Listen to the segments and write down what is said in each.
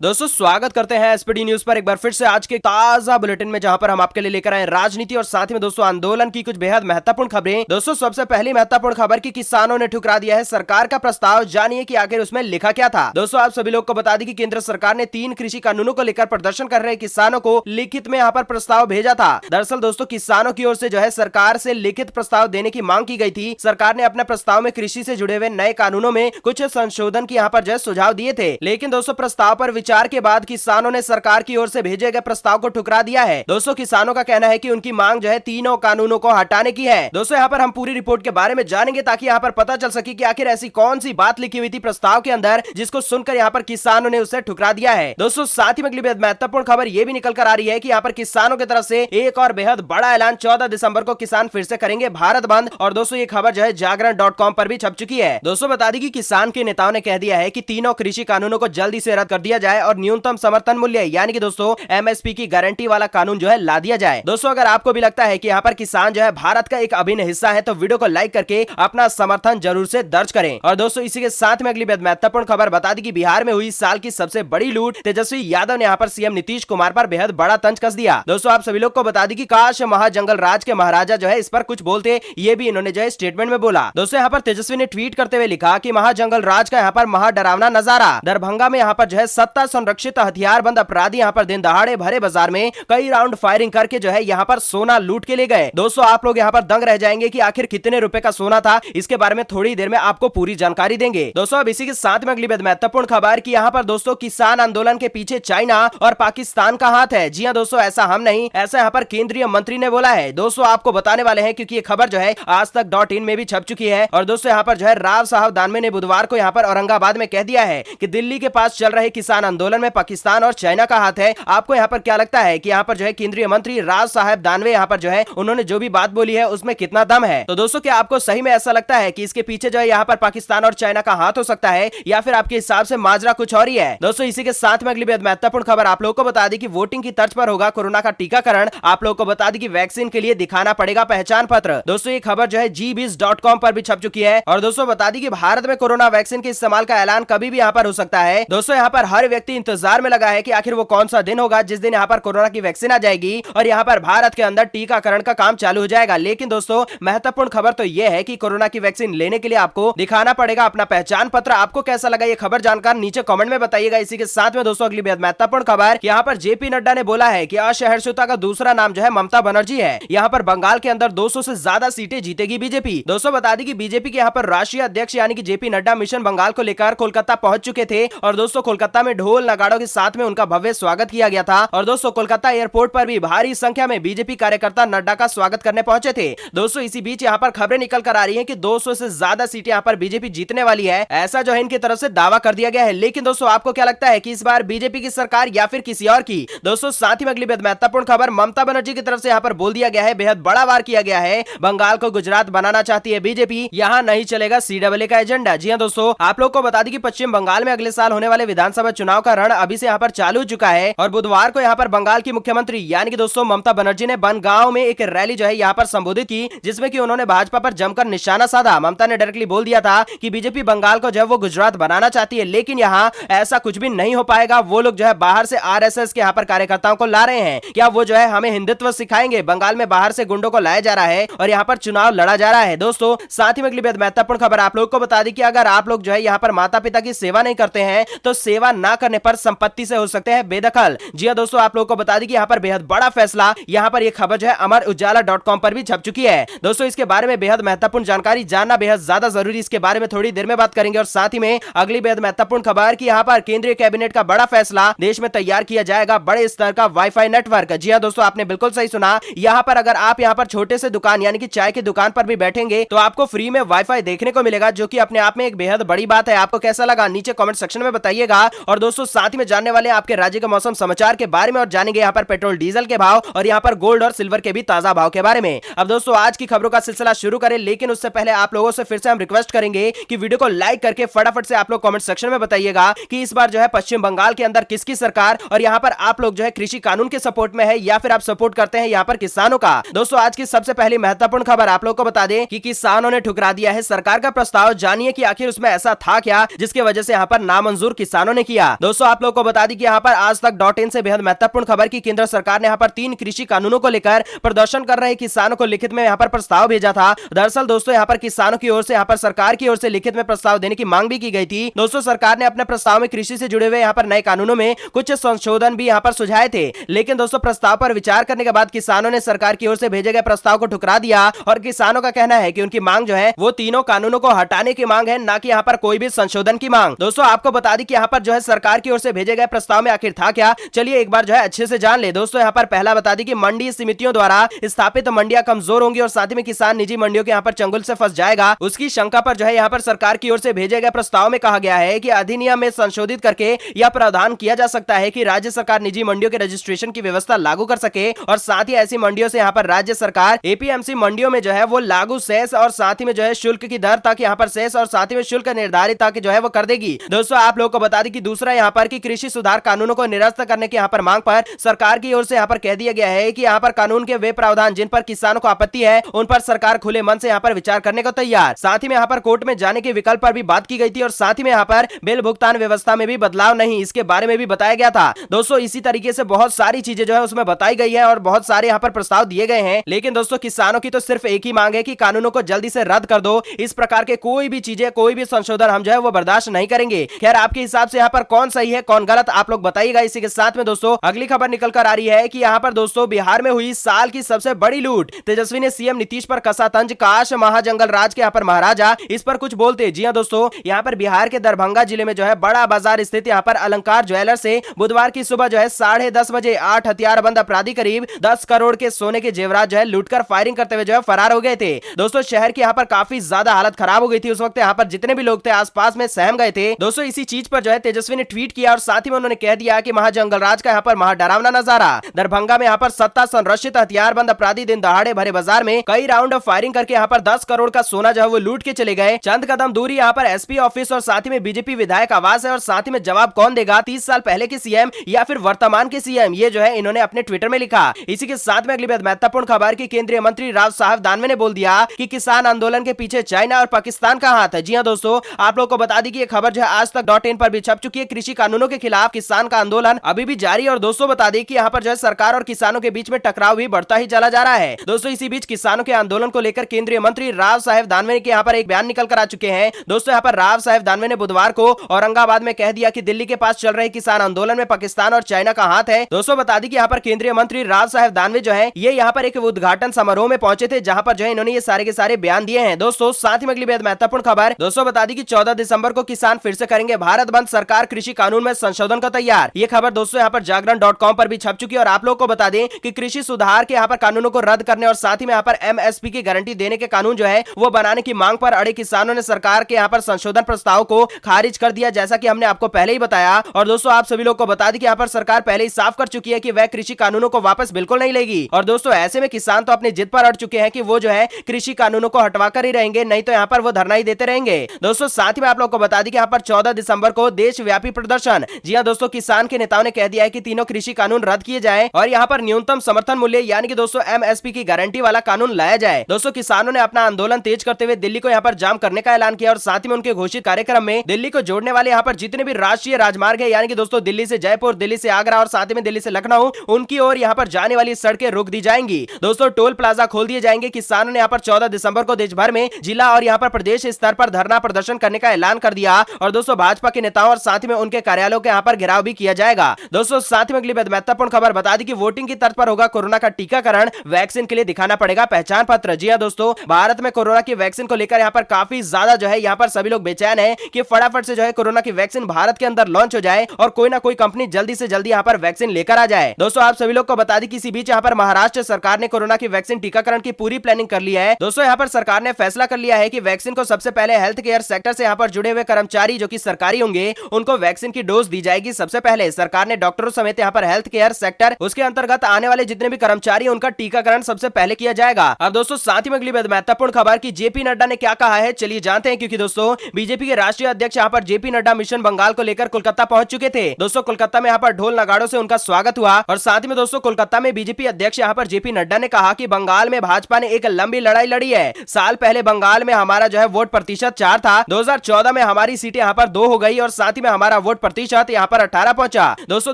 दोस्तों स्वागत करते हैं एसपीडी न्यूज पर एक बार फिर से आज के ताजा बुलेटिन में, जहां पर हम आपके लिए लेकर आए राजनीति और साथ ही में दोस्तों आंदोलन की कुछ बेहद महत्वपूर्ण खबरें। दोस्तों सबसे पहली महत्वपूर्ण खबर की किसानों ने ठुकरा दिया है सरकार का प्रस्ताव। जानिए कि आखिर उसमें लिखा क्या था। दोस्तों आप सभी लोग को बता दें कि केंद्र सरकार ने 3 कृषि कानूनों को लेकर प्रदर्शन कर रहे किसानों को लिखित में यहाँ पर प्रस्ताव भेजा था। दरअसल दोस्तों किसानों की ओर से जो है सरकार से लिखित प्रस्ताव देने की मांग की गई थी। सरकार ने अपने प्रस्ताव में कृषि से जुड़े हुए नए कानूनों में कुछ संशोधन की यहाँ पर जो है सुझाव दिए थे, लेकिन दोस्तों प्रस्ताव पर विचार के बाद किसानों ने सरकार की ओर से भेजे गए प्रस्ताव को ठुकरा दिया है। दोस्तों किसानों का कहना है कि उनकी मांग जो है तीनों कानूनों को हटाने की है। दोस्तों यहाँ पर हम पूरी रिपोर्ट के बारे में जानेंगे ताकि यहाँ पर पता चल सके कि आखिर ऐसी कौन सी बात लिखी हुई थी प्रस्ताव के अंदर जिसको सुनकर यहाँ पर किसानों ने उसे ठुकरा दिया है। दोस्तों साथ ही में अगली महत्वपूर्ण खबर ये भी निकल कर आ रही है कि यहाँ पर किसानों की तरफ से एक और बेहद बड़ा ऐलान 14 दिसंबर को किसान फिर से करेंगे भारत बंद। और दोस्तों ये खबर जो है जागरण.com पर भी छप चुकी है। दोस्तों बता दी कि किसान के नेताओं ने कह दिया है कि तीनों कृषि कानूनों को जल्दी से रद्द कर दिया जाए और न्यूनतम समर्थन मूल्य यानी कि दोस्तों एमएसपी की गारंटी वाला कानून जो है ला दिया जाए। दोस्तों अगर आपको भी लगता है कि यहाँ पर किसान जो है भारत का एक अभिन्न हिस्सा है तो वीडियो को लाइक करके अपना समर्थन जरूर से दर्ज करें। और दोस्तों इसी के साथ में अगली महत्वपूर्ण खबर बता दी कि बिहार में हुई साल की सबसे बड़ी लूट। तेजस्वी यादव ने यहाँ पर सीएम नीतीश कुमार पर बेहद बड़ा तंज कस दिया। दोस्तों आप सभी लोग को बता दी कि काश महाजंगल राज के महाराजा जो है इस पर कुछ बोलते, ये भी इन्होंने जो है स्टेटमेंट में बोला। दोस्तों यहाँ पर तेजस्वी ने ट्वीट करते हुए लिखा कि महाजंगल राज का यहाँ पर महाडरावना नजारा। दरभंगा में यहाँ पर जो है सत्ता संरक्षित हथियारबंद अपराधी यहाँ पर दिन दहाड़े भरे बाजार में कई राउंड फायरिंग करके जो है यहाँ पर सोना लूट के ले गए। दोस्तों आप लोग यहाँ पर दंग रह जाएंगे कि आखिर कितने रुपए का सोना था। इसके बारे में थोड़ी देर में आपको पूरी जानकारी देंगे। दोस्तों अब इसी के साथ में अगली महत्वपूर्ण खबर कि यहाँ पर दोस्तों किसान आंदोलन के पीछे चाइना और पाकिस्तान का हाथ है। जी हाँ दोस्तों ऐसा हम नहीं, ऐसा यहाँ पर केंद्रीय मंत्री ने बोला है। दोस्तों आपको बताने वाले हैं क्योंकि ये खबर जो है आज तक.in में भी छप चुकी है। और दोस्तों यहाँ पर जो है राव साहब दानवे ने बुधवार को यहाँ पर औरंगाबाद में कह दिया है कि दिल्ली के पास चल रहे किसान आंदोलन में पाकिस्तान और चाइना का हाथ है। आपको यहाँ पर क्या लगता है कि यहाँ पर जो है केंद्रीय मंत्री राव साहब दानवे यहाँ पर जो है उन्होंने जो भी बात बोली है उसमें कितना दम है? तो दोस्तों क्या आपको सही में ऐसा लगता है कि इसके पीछे जो है यहाँ पर पाकिस्तान और चाइना का हाथ हो सकता है, या फिर आपके हिसाब से माजरा कुछ और ही है? दोस्तों इसी के साथ में अगली महत्वपूर्ण खबर आप लोगों को बता दी कि वोटिंग की तर्ज पर होगा कोरोना का टीकाकरण। आप लोगों को बता दी कि वैक्सीन के लिए दिखाना पड़ेगा पहचान पत्र। दोस्तों ये खबर जो है gbiz.com पर भी छप चुकी है। और दोस्तों बता दी कि भारत में कोरोना वैक्सीन के इस्तेमाल का ऐलान कभी भी यहाँ पर हो सकता है। दोस्तों यहाँ पर हर व्यक्ति इंतजार में लगा है कि आखिर वो कौन सा दिन होगा जिस दिन यहाँ पर कोरोना की वैक्सीन आ जाएगी और यहाँ पर भारत के अंदर टीकाकरण का काम चालू हो जाएगा। लेकिन दोस्तों महत्वपूर्ण खबर तो यह है कि कोरोना की वैक्सीन लेने के लिए आपको दिखाना पड़ेगा अपना पहचान पत्र। आपको कैसा लगा ये खबर जानकर नीचे कमेंट में बताइएगा। इसी के साथ में दोस्तों अगली महत्वपूर्ण खबर यहाँ पर जेपी नड्डा ने बोला है कि असहिष्णुता का दूसरा नाम जो है ममता बनर्जी है। यहाँ पर बंगाल के अंदर 200 से ज्यादा सीटें जीतेगी बीजेपी। दोस्तों बता दी कि बीजेपी के यहाँ पर राष्ट्रीय अध्यक्ष यानी कि जेपी नड्डा मिशन बंगाल को लेकर कोलकाता पहुंच चुके थे। और दोस्तों कोलकाता में ढोल नगाड़ों के साथ में उनका भव्य स्वागत किया गया था। और दोस्तों कोलकाता एयरपोर्ट पर भी भारी संख्या में बीजेपी कार्यकर्ता नड्डा का स्वागत करने पहुंचे थे। दोस्तों इसी बीच यहाँ पर खबरें निकल कर आ रही हैं कि 200 से ज्यादा सीटें यहाँ पर बीजेपी जीतने वाली है, ऐसा जो है इनकी तरफ से दावा कर दिया गया है। लेकिन दोस्तों आपको क्या लगता है कि इस बार बीजेपी की सरकार या फिर किसी और की? दोस्तों साथ ही में अगली महत्वपूर्ण खबर ममता बनर्जी की तरफ से यहाँ पर बोल दिया गया है, बेहद बड़ा वार किया गया है। बंगाल को गुजरात बनाना चाहती है बीजेपी, यहाँ नहीं चलेगा CAA का एजेंडा। जी हाँ दोस्तों आप लोग को बता दी कि पश्चिम बंगाल में अगले साल होने वाले विधानसभा चुनाव का रण अभी से यहाँ पर चालू हो चुका है। और बुधवार को यहाँ पर बंगाल की मुख्यमंत्री यानी कि दोस्तों ममता बनर्जी ने बनगांव में एक रैली जो है यहाँ पर संबोधित की, जिसमें कि उन्होंने भाजपा पर जमकर निशाना साधा। ममता ने डायरेक्टली बोल दिया था कि बीजेपी बंगाल को जब वो गुजरात बनाना चाहती है, लेकिन यहाँ ऐसा कुछ भी नहीं हो पाएगा। वो लोग जो है बाहर से RSS के यहाँ पर कार्यकर्ताओं को ला रहे हैं। क्या वो जो है हमें हिंदुत्व सिखाएंगे? बंगाल में बाहर से गुंडों को लाया जा रहा है और यहाँ पर चुनाव लड़ा जा रहा है। दोस्तों साथ ही में अगली महत्वपूर्ण खबर आप लोग को बता दी कि अगर आप लोग जो है यहाँ पर माता पिता की सेवा नहीं करते हैं तो सेवा ना करने पर संपत्ति से हो सकते हैं बेदखल। जी हाँ दोस्तों आप लोग को बता दी कि यहाँ पर बेहद बड़ा फैसला, यहाँ पर यह खबर जो है अमर उजाला.com पर भी छप चुकी है। दोस्तों इसके बारे में बेहद महत्वपूर्ण जानकारी जानना बेहद ज्यादा जरूरी, इसके बारे में थोड़ी देर में बात करेंगे। और साथ ही में अगली बेहद महत्वपूर्ण खबर कि यहाँ पर केंद्रीय कैबिनेट का बड़ा फैसला, देश में तैयार किया जाएगा बड़े स्तर का वाईफाई नेटवर्क। जी हाँ दोस्तों आपने बिल्कुल सही सुना, यहाँ पर अगर आप यहाँ पर छोटे से दुकान यानी कि चाय की दुकान पर भी बैठेंगे तो आपको फ्री में वाईफाई देखने को मिलेगा, जो कि अपने आप में एक बेहद बड़ी बात है। आपको कैसा लगा नीचे कमेंट सेक्शन में बताइएगा। और दोस्तों साथ ही में जानने वाले आपके राज्य के मौसम समाचार के बारे में और जानेंगे यहाँ पर पेट्रोल डीजल के भाव और यहाँ पर गोल्ड और सिल्वर के भी ताजा भाव के बारे में। अब दोस्तों आज की खबरों का सिलसिला शुरू करें, लेकिन उससे पहले आप लोगों से फिर से हम रिक्वेस्ट करेंगे कि वीडियो को लाइक करके फटाफट से आप लोग कमेंट सेक्शन में बताइएगा कि इस बार जो है पश्चिम बंगाल के अंदर किसकी सरकार, और यहाँ पर आप लोग जो है कृषि कानून के सपोर्ट में है या फिर आप सपोर्ट करते हैं यहाँ पर किसानों का। दोस्तों आज की सबसे पहली महत्वपूर्ण खबर आप लोग को बता दें कि किसानों ने ठुकरा दिया है सरकार का प्रस्ताव। जानिए कि आखिर उसमें ऐसा था क्या जिसकी वजह से यहाँ पर नामंजूर किसानों ने किया। दोस्तों आप लोग को बता दी कि यहाँ पर आज तक .in से बेहद महत्वपूर्ण खबर की केंद्र सरकार ने यहाँ पर 3 कृषि कानूनों को लेकर प्रदर्शन कर रहे किसानों को लिखित में यहाँ पर प्रस्ताव भेजा था। दरअसल दोस्तों यहाँ पर किसानों की ओर से यहाँ पर सरकार की ओर से लिखित में प्रस्ताव देने की मांग भी की गई थी। दोस्तों सरकार ने अपने प्रस्ताव में कृषि से जुड़े हुए यहाँ पर नए कानूनों में कुछ संशोधन भी यहाँ पर सुझाए थे, लेकिन दोस्तों प्रस्ताव पर विचार करने के बाद किसानों ने सरकार की ओर से भेजे गए प्रस्ताव को ठुकरा दिया और किसानों का कहना है कि उनकी मांग जो है वो तीनों कानूनों को हटाने की मांग है, ना कि यहाँ पर कोई भी संशोधन की मांग। दोस्तों आपको बता दी कि यहाँ पर जो है सरकार की ओर से भेजे गए प्रस्ताव में आखिर था क्या, चलिए एक बार जो है अच्छे से जान ले। दोस्तों यहाँ पर पहला बता दी कि मंडी समितियों द्वारा स्थापित मंडियां कमजोर होंगी और साथ ही में किसान निजी मंडियों के यहाँ पर चंगुल से फंस जाएगा। उसकी शंका पर जो है यहाँ पर सरकार की ओर से भेजे गए प्रस्ताव में कहा गया है कि अधिनियम में संशोधित करके यह प्रावधान किया जा सकता है कि राज्य सरकार निजी मंडियों के रजिस्ट्रेशन की व्यवस्था लागू कर सके और साथ ही ऐसी मंडियों से यहाँ पर राज्य सरकार एपीएमसी मंडियों में जो है वो लागू सेस और साथ ही में जो है शुल्क की दर तक यहाँ पर सेस और साथ ही में शुल्क निर्धारित तक जो है वो कर देगी। दोस्तों आप लोगों को बता दी कि दूसरा यहाँ पर कि कृषि सुधार कानूनों को निरस्त करने की यहाँ पर मांग पर सरकार की ओर से यहाँ पर कह दिया गया है कि यहाँ पर कानून के वे प्रावधान जिन पर किसानों को आपत्ति है उन पर सरकार खुले मन से यहाँ पर विचार करने को तैयार। साथ ही में यहाँ पर कोर्ट में जाने के विकल्प पर भी बात की गई थी और साथ ही में यहाँ पर बिल भुगतान व्यवस्था में भी बदलाव नहीं, इसके बारे में भी बताया गया था। दोस्तों इसी तरीके से बहुत सारी चीजें जो है उसमें बताई गई है और बहुत सारे यहाँ पर प्रस्ताव दिए गए हैं, लेकिन दोस्तों किसानों की तो सिर्फ एक ही मांग है कि कानूनों को जल्दी से रद्द कर दो। इस प्रकार के कोई भी चीजें कोई भी संशोधन हम जो है वो बर्दाश्त नहीं करेंगे। खैर आपके हिसाब से यहाँ पर कौन सही है कौन गलत आप लोग बताइएगा। इसी के साथ में दोस्तों अगली खबर निकल कर आ रही है कि यहाँ पर दोस्तों बिहार में हुई साल की सबसे बड़ी लूट, तेजस्वी ने सीएम नीतीश पर कसा तंज, काश महाजंगल राज के यहाँ पर महाराजा इस पर कुछ बोलते। जी हाँ दोस्तों यहाँ पर बिहार के दरभंगा जिले में जो है बड़ा बाजार स्थित यहाँ पर अलंकार ज्वेलर से बुधवार की सुबह जो है 10:30 बजे 8 हथियारबंद अपराधी करीब 10 करोड़ के सोने के जेवरात जो है लूटकर फायरिंग करते हुए जो है फरार हो गए थे। दोस्तों शहर की यहाँ पर काफी ज्यादा हालत खराब हो गई थी। उस वक्त यहाँ पर जितने भी लोग थे आसपास में सहम गए थे। दोस्तों इसी चीज पर जो है तेजस्वी ने ट्वीट किया और साथ ही में उन्होंने कह दिया कि महाजंगल राज का यहाँ पर महाडरावना नजारा। दरभंगा में यहाँ पर सत्ता संरक्षित हथियारबंद अपराधी दिन दहाड़े भरे बाजार में कई राउंड फायरिंग करके यहाँ पर 10 करोड़ का सोना जो है वो लूट के चले गए। चंद कदम दूरी यहाँ पर एसपी ऑफिस और साथ ही में बीजेपी विधायक आवास है और साथ ही में जवाब कौन देगा, 30 साल पहले के सीएम या फिर वर्तमान के सीएम, ये जो है इन्होंने अपने ट्विटर में लिखा। इसी के साथ में अगली महत्वपूर्ण खबर की केंद्रीय मंत्री राव साहब दानवे ने बोल दिया कि किसान आंदोलन के पीछे चाइना और पाकिस्तान का हाथ है। जी हाँ दोस्तों आप लोग को बता दी कि ये खबर जो है आज तक .in पर भी छप चुकी है। कृषि कानूनों के खिलाफ किसान का आंदोलन अभी भी जारी और दोस्तों बता दें कि यहाँ पर जो है सरकार और किसानों के बीच में टकराव भी बढ़ता ही चला जा रहा है। दोस्तों इसी बीच किसानों के आंदोलन को लेकर केंद्रीय मंत्री राव साहेब दानवे के यहाँ पर एक बयान निकल कर आ चुके हैं। दोस्तों यहाँ पर राव साहेब दानवे ने बुधवार को औरंगाबाद में कह दिया कि दिल्ली के पास चल रहे किसान आंदोलन में पाकिस्तान और चाइना का हाथ है। दोस्तों बता दी कि यहाँ पर केंद्रीय मंत्री राव साहेब दानवे जो है ये यहाँ पर एक उद्घाटन समारोह में पहुंचे थे जहां पर जो है इन्होंने ये सारे के सारे बयान दिए हैं। दोस्तों साथ ही में अगली महत्वपूर्ण खबर दोस्तों बता दी कि 14 दिसंबर को किसान फिर से करेंगे भारत बंद, सरकार कृषि कानून में संशोधन का तैयार। ये खबर दोस्तों यहाँ पर जागरण.com पर भी छप चुकी है और आप लोग को बता दें कि कृषि सुधार के यहाँ पर कानूनों को रद्द करने और साथ ही में यहाँ पर एमएसपी की गारंटी देने के कानून जो है वो बनाने की मांग पर अड़े किसानों ने सरकार के यहाँ पर संशोधन प्रस्ताव को खारिज कर दिया, जैसा कि हमने आपको पहले ही बताया। और दोस्तों आप सभी लोग को बता दी कि यहाँ पर सरकार पहले ही साफ कर चुकी है कि वह कृषि कानूनों को वापस बिल्कुल नहीं लेगी। और दोस्तों ऐसे में किसान तो अपनी जिद पर अड़ चुके हैं कि वो जो है कृषि कानूनों को हटवा कर ही रहेंगे, नहीं तो यहाँ पर वो धरना ही देते रहेंगे। दोस्तों साथ ही में आप लोग को बता दी कि यहाँ पर 14 दिसंबर को देशव्यापी प्रदर्शन। जी हाँ दोस्तों किसान के नेताओं ने कह दिया है कि तीनों कृषि कानून रद्द किए जाए और यहाँ पर न्यूनतम समर्थन मूल्य यानी कि दोस्तों एमएसपी की गारंटी वाला कानून लाया जाए। दोस्तों किसानों ने अपना आंदोलन तेज करते हुए दिल्ली को यहाँ पर जाम करने का ऐलान किया और साथ ही में उनके घोषित कार्यक्रम में दिल्ली को जोड़ने वाले यहाँ पर जितने भी राष्ट्रीय राजमार्ग है यानी कि दोस्तों दिल्ली से जयपुर, दिल्ली से आगरा और साथ ही में दिल्ली से लखनऊ, उनकी ओर यहाँ पर जाने वाली सड़कें रोक दी जाएंगी। दोस्तों टोल प्लाजा खोल दिए जाएंगे। किसानों ने यहाँ पर 14 दिसंबर को देश भर में जिला और यहाँ पर प्रदेश स्तर पर धरना प्रदर्शन करने का ऐलान कर दिया और दोस्तों भाजपा के नेताओं और साथ ही में उनके कार्यालयों के यहाँ पर घेराव भी किया जाएगा। दोस्तों साथ ही में अगली महत्वपूर्ण खबर बता दी कि वोटिंग की तर्ज पर होगा कोरोना का टीकाकरण, वैक्सीन के लिए दिखाना पड़ेगा पहचान पत्र। जी हाँ दोस्तों भारत में कोरोना की वैक्सीन को लेकर यहाँ पर काफी ज्यादा जो है यहाँ पर सभी लोग बेचैन है कि फटाफट से जो है कोरोना की वैक्सीन भारत के अंदर लॉन्च हो जाए और कोई ना कोई कंपनी जल्दी से जल्दी यहाँ पर वैक्सीन लेकर आ जाए। दोस्तों आप सभी लोग को बता दी कि इसी बीच यहाँ पर महाराष्ट्र सरकार ने कोरोना की वैक्सीन टीकाकरण की पूरी प्लानिंग कर ली है। दोस्तों यहाँ पर सरकार ने फैसला कर लिया है कि वैक्सीन को सबसे पहले हेल्थ केयर सेक्टर से यहाँ पर जुड़े हुए कर्मचारी जो कि सरकारी होंगे उनको वैक्सीन की डोज दी जाएगी। सबसे पहले सरकार ने डॉक्टरों समेत यहाँ पर हेल्थ केयर सेक्टर उसके अंतर्गत आने वाले जितने भी कर्मचारी उनका टीकाकरण सबसे पहले किया जाएगा। अब दोस्तों साथ ही में अगली महत्वपूर्ण खबर की जेपी नड्डा ने क्या कहा है चलिए जानते हैं, क्योंकि दोस्तों बीजेपी के राष्ट्रीय अध्यक्ष यहाँ पर जेपी नड्डा मिशन बंगाल को लेकर कोलकाता पहुंच चुके थे। दोस्तों कोलकाता में यहाँ पर ढोल नगाड़ों से उनका स्वागत हुआ और साथ ही में दोस्तों कोलकाता में बीजेपी अध्यक्ष यहाँ पर जेपी नड्डा ने कहा कि बंगाल में भाजपा ने एक लंबी लड़ाई लड़ी है। साल पहले बंगाल में हमारा जो है वोट प्रतिशत 4 था, 2014 में हमारी सीटें यहाँ पर 2 हो गई और साथ ही में हमारा वोट वोट प्रतिशत यहाँ पर 18 पहुंचा। दोस्तों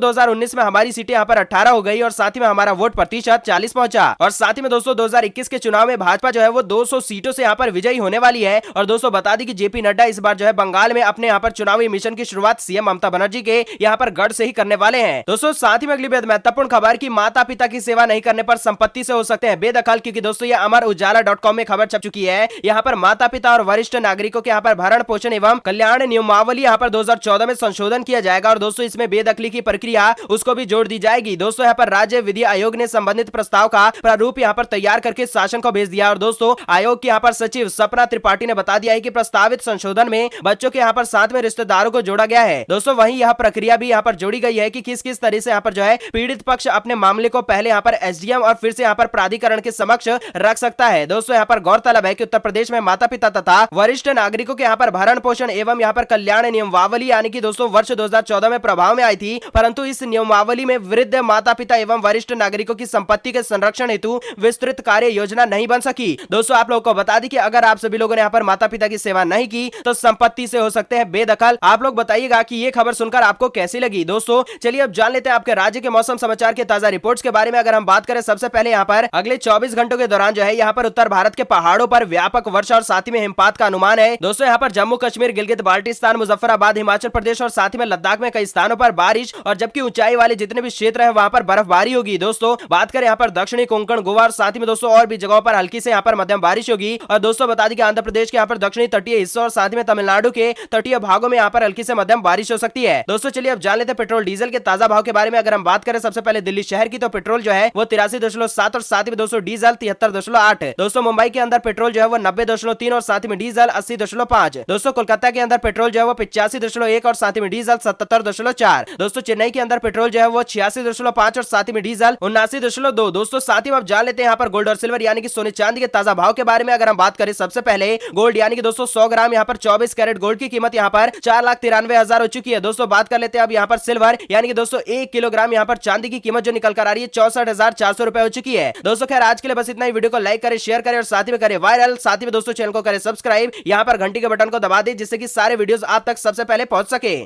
2019 में हमारी सीटें यहाँ पर 18 हो गई और साथ ही में हमारा वोट प्रतिशत 40 पहुंचा। और साथ ही में दोस्तों 2021 के चुनाव में भाजपा जो है वो 200 सीटों से यहाँ पर विजयी होने वाली है। और दोस्तों बता दी कि जेपी नड्डा इस बार जो है बंगाल में अपने यहाँ पर चुनावी मिशन की शुरुआत सीएम ममता बनर्जी के यहाँ पर गढ़ से ही करने वाले हैं। दोस्तों साथ ही में अगली बेहद महत्वपूर्ण खबर की माता पिता की सेवा नहीं करने पर संपत्ति से हो सकते हैं बेदखल, क्योंकि दोस्तों ये अमर उजाला.com में खबर छप चुकी है। यहाँ पर माता पिता और वरिष्ठ नागरिकों के यहाँ पर भरण पोषण एवं कल्याण नियमावली यहाँ पर 2014 में संशोधन किया जाएगा और दोस्तों इसमें बेदखली की प्रक्रिया उसको भी जोड़ दी जाएगी। दोस्तों यहाँ पर राज्य विधि आयोग ने संबंधित प्रस्ताव का प्रारूप यहाँ पर तैयार करके शासन को भेज दिया और दोस्तों आयोग की यहाँ पर सचिव सपना त्रिपाठी ने बता दिया है कि प्रस्तावित संशोधन में बच्चों के यहाँ पर साथ में रिश्तेदारों को जोड़ा गया है। दोस्तों वहीं यह प्रक्रिया भी यहाँ पर जोड़ी गई है कि किस किस तरह से यहाँ पर जो है पीड़ित पक्ष अपने मामले को पहले यहाँ पर एसडीएम और फिर से यहाँ पर प्राधिकरण के समक्ष रख सकता है। दोस्तों यहाँ पर गौरतलब है कि उत्तर प्रदेश में माता पिता तथा वरिष्ठ नागरिकों के यहाँ पर भरण पोषण एवं यहाँ पर कल्याण नियमावली यानी कि दोस्तों वर्ष 2014 में प्रभाव में आई थी, परंतु इस नियमावली में वृद्ध माता पिता एवं वरिष्ठ नागरिकों की संपत्ति के संरक्षण हेतु विस्तृत कार्य योजना नहीं बन सकी। दोस्तों आप लोगों को बता दी कि अगर आप सभी लोगों ने यहाँ पर माता पिता की सेवा नहीं की तो संपत्ति से हो सकते हैं बेदखल। आप लोग बताइएगा कि ये खबर सुनकर आपको कैसी लगी। दोस्तों चलिए अब जान लेते हैं आपके राज्य के मौसम समाचार के ताजा रिपोर्ट्स के बारे में। अगर हम बात करें सबसे पहले यहाँ पर अगले 24 घंटों के दौरान जो है यहाँ पर उत्तर भारत के पहाड़ों पर व्यापक वर्षा और साथ ही में हिमपात का अनुमान है। दोस्तों यहाँ पर जम्मू कश्मीर, गिलगित बाल्टिस्तान, मुजफ्फराबाद, हिमाचल प्रदेश और साथ ही में लद्दाख में कई स्थानों पर बारिश और जबकि ऊंचाई वाले जितने भी क्षेत्र है वहां पर बर्फबारी होगी। दोस्तों बात करें यहाँ पर दक्षिणी कोंकण, गोवा और साथ ही में दोस्तों और भी जगहों पर हल्की से यहाँ पर मध्यम बारिश होगी। और दोस्तों बता दी कि आंध्र प्रदेश के यहाँ पर दक्षिणी तटीय हिस्सों और साथ ही में तमिलनाडु के तटीय भागों में यहाँ पर हल्की से मध्यम बारिश हो सकती है। दोस्तों चलिए अब जान लेते हैं पेट्रोल डीजल के ताजा भाव के बारे में। अगर हम बात करें सबसे पहले दिल्ली शहर की तो पेट्रोल जो है वो 83.7 और साथ ही में दोस्तों डीजल 73.8। दोस्तों मुंबई के अंदर पेट्रोल जो है वो 90.3 और साथ ही में डीजल 80.5। दोस्तों कोलकाता के अंदर पेट्रोल जो है वो 85.1 और साथ ही में डीजल 77.4। दोस्तों चेन्नई के अंदर पेट्रोल जो है वो 86.5 और साथ ही में डीजल 79.2। दोस्तों साथ ही में अब जान लेते हैं यहाँ पर गोल्ड और सिल्वर यानी कि सोने चांदी के ताजा भाव के बारे में। अगर हम बात करें सबसे पहले गोल्ड यानी कि दोस्तों 100 ग्राम यहाँ पर 24 कैरेट गोल्ड की कीमत यहाँ पर 4,93,000 हो चुकी है। दोस्तों बात कर लेते हैं अब यहाँ पर सिल्वर यानी कि दोस्तों 1 किलोग्राम यहाँ पर चांदी की कीमत जो निकल कर आ रही है 64,400 रुपए हो चुकी है। दोस्तों खैर आज के लिए बस इतना ही। वीडियो को लाइक करें, शेयर करें और साथ ही में करें वायरल। साथ ही में दोस्तों चैनल को करें सब्सक्राइब, यहाँ पर घंटी के बटन को दबा दें जिससे कि सारे वीडियोस आप तक सबसे पहले पहुंच सके।